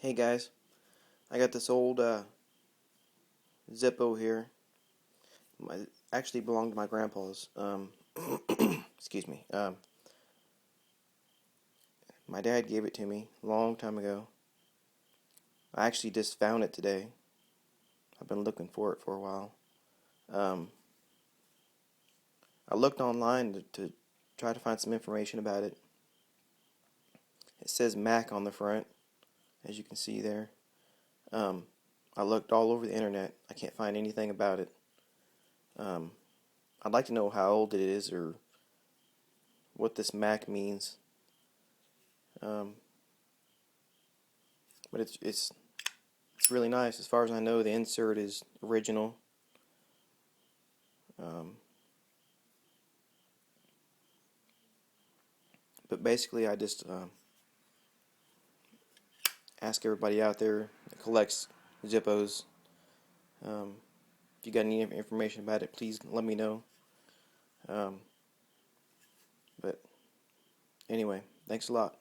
Hey guys, I got this old Zippo here. Actually belonged to my grandpa's. Excuse me. My dad gave it to me a long time ago. I actually just found it today. I've been looking for it for a while. Um, I looked online to try to find some information about it. It says Mac on the front, as you can see there. Um, I looked all over the internet. I can't find anything about it. Um, I'd like to know how old it is or what this Mac means. Um, but it's really nice. As far as I know, the insert is original. Um, but basically, I just ask everybody out there that collects Zippos. Um, if you got any information about it, please let me know. Um, but anyway, thanks a lot.